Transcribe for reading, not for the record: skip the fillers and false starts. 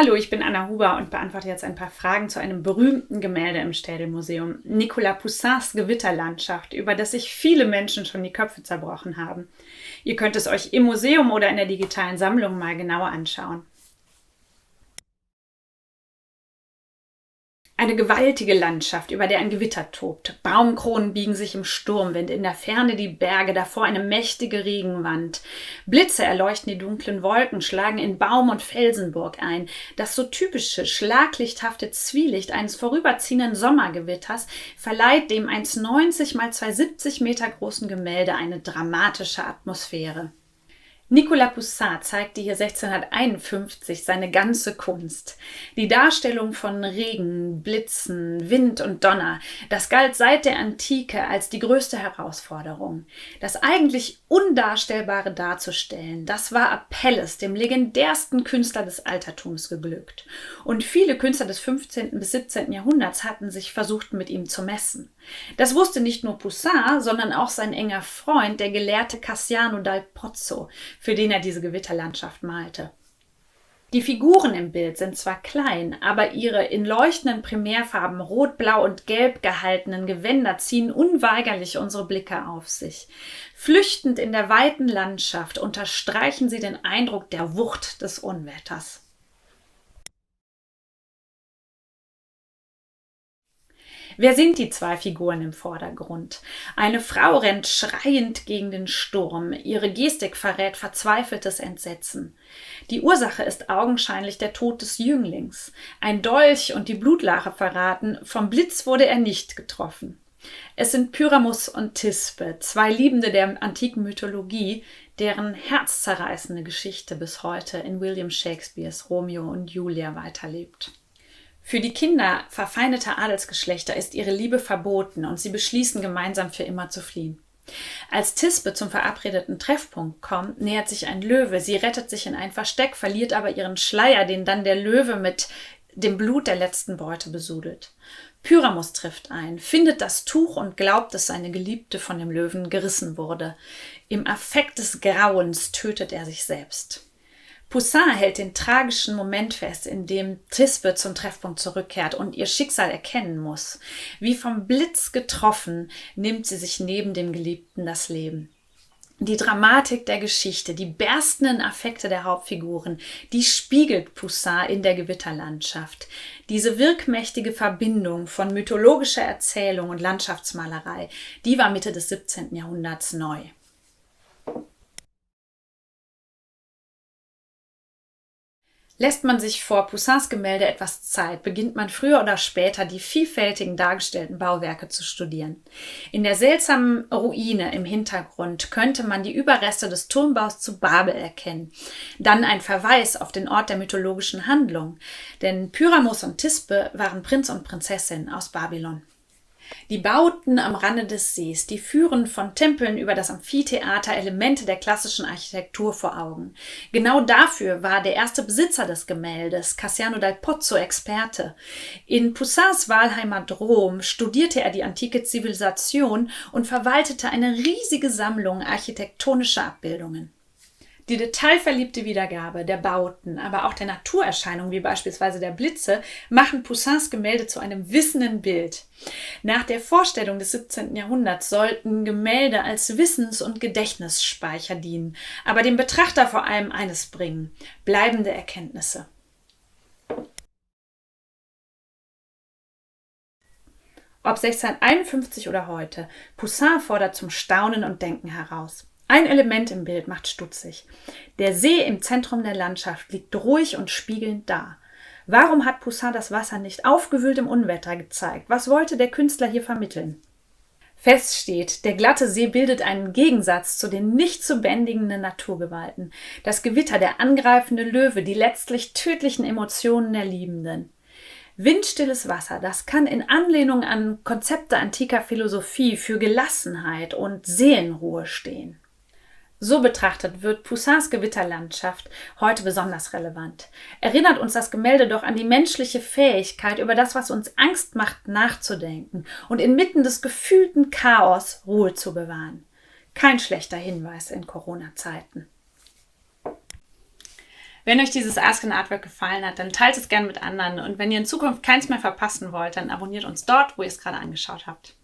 Hallo, ich bin Anna Huber und beantworte jetzt ein paar Fragen zu einem berühmten Gemälde im Städelmuseum. Nicolas Poussins Gewitterlandschaft, über das sich viele Menschen schon die Köpfe zerbrochen haben. Ihr könnt es euch im Museum oder in der digitalen Sammlung mal genauer anschauen. Eine gewaltige Landschaft, über der ein Gewitter tobt. Baumkronen biegen sich im Sturmwind, in der Ferne die Berge, davor eine mächtige Regenwand. Blitze erleuchten die dunklen Wolken, schlagen in Baum- und Felsenburg ein. Das so typische, schlaglichthafte Zwielicht eines vorüberziehenden Sommergewitters verleiht dem 1,90 mal 2,70 Meter großen Gemälde eine dramatische Atmosphäre. Nicolas Poussin zeigte hier 1651 seine ganze Kunst. Die Darstellung von Regen, Blitzen, Wind und Donner, das galt seit der Antike als die größte Herausforderung. Das eigentlich Undarstellbare darzustellen, das war Apelles, dem legendärsten Künstler des Altertums, geglückt. Und viele Künstler des 15. bis 17. Jahrhunderts hatten sich versucht, mit ihm zu messen. Das wusste nicht nur Poussin, sondern auch sein enger Freund, der Gelehrte Cassiano dal Pozzo, für den er diese Gewitterlandschaft malte. Die Figuren im Bild sind zwar klein, aber ihre in leuchtenden Primärfarben Rot, Blau und Gelb gehaltenen Gewänder ziehen unweigerlich unsere Blicke auf sich. Flüchtend in der weiten Landschaft unterstreichen sie den Eindruck der Wucht des Unwetters. Wer sind die zwei Figuren im Vordergrund? Eine Frau rennt schreiend gegen den Sturm. Ihre Gestik verrät verzweifeltes Entsetzen. Die Ursache ist augenscheinlich der Tod des Jünglings. Ein Dolch und die Blutlache verraten, vom Blitz wurde er nicht getroffen. Es sind Pyramus und Thisbe, zwei Liebende der antiken Mythologie, deren herzzerreißende Geschichte bis heute in William Shakespeares Romeo und Julia weiterlebt. Für die Kinder verfeindeter Adelsgeschlechter ist ihre Liebe verboten und sie beschließen, gemeinsam für immer zu fliehen. Als Thisbe zum verabredeten Treffpunkt kommt, nähert sich ein Löwe. Sie rettet sich in ein Versteck, verliert aber ihren Schleier, den dann der Löwe mit dem Blut der letzten Beute besudelt. Pyramus trifft ein, findet das Tuch und glaubt, dass seine Geliebte von dem Löwen gerissen wurde. Im Affekt des Grauens tötet er sich selbst. Poussin hält den tragischen Moment fest, in dem Thisbe zum Treffpunkt zurückkehrt und ihr Schicksal erkennen muss. Wie vom Blitz getroffen, nimmt sie sich neben dem Geliebten das Leben. Die Dramatik der Geschichte, die berstenden Affekte der Hauptfiguren, die spiegelt Poussin in der Gewitterlandschaft. Diese wirkmächtige Verbindung von mythologischer Erzählung und Landschaftsmalerei, die war Mitte des 17. Jahrhunderts neu. Lässt man sich vor Poussins Gemälde etwas Zeit, beginnt man früher oder später die vielfältigen dargestellten Bauwerke zu studieren. In der seltsamen Ruine im Hintergrund könnte man die Überreste des Turmbaus zu Babel erkennen. Dann ein Verweis auf den Ort der mythologischen Handlung, denn Pyramus und Thisbe waren Prinz und Prinzessin aus Babylon. Die Bauten am Rande des Sees, die führen von Tempeln über das Amphitheater Elemente der klassischen Architektur vor Augen. Genau dafür war der erste Besitzer des Gemäldes, Cassiano dal Pozzo, Experte. In Poussins Wahlheimat Rom studierte er die antike Zivilisation und verwaltete eine riesige Sammlung architektonischer Abbildungen. Die detailverliebte Wiedergabe der Bauten, aber auch der Naturerscheinungen, wie beispielsweise der Blitze, machen Poussins Gemälde zu einem wissenden Bild. Nach der Vorstellung des 17. Jahrhunderts sollten Gemälde als Wissens- und Gedächtnisspeicher dienen, aber dem Betrachter vor allem eines bringen: bleibende Erkenntnisse. Ob 1651 oder heute, Poussin fordert zum Staunen und Denken heraus. Ein Element im Bild macht stutzig. Der See im Zentrum der Landschaft liegt ruhig und spiegelnd da. Warum hat Poussin das Wasser nicht aufgewühlt im Unwetter gezeigt? Was wollte der Künstler hier vermitteln? Fest steht, der glatte See bildet einen Gegensatz zu den nicht zu bändigenden Naturgewalten. Das Gewitter, der angreifende Löwe, die letztlich tödlichen Emotionen der Liebenden. Windstilles Wasser, das kann in Anlehnung an Konzepte antiker Philosophie für Gelassenheit und Seelenruhe stehen. So betrachtet wird Poussins Gewitterlandschaft heute besonders relevant. Erinnert uns das Gemälde doch an die menschliche Fähigkeit, über das, was uns Angst macht, nachzudenken und inmitten des gefühlten Chaos Ruhe zu bewahren. Kein schlechter Hinweis in Corona-Zeiten. Wenn euch dieses Ask an Artwork gefallen hat, dann teilt es gerne mit anderen. Und wenn ihr in Zukunft keins mehr verpassen wollt, dann abonniert uns dort, wo ihr es gerade angeschaut habt.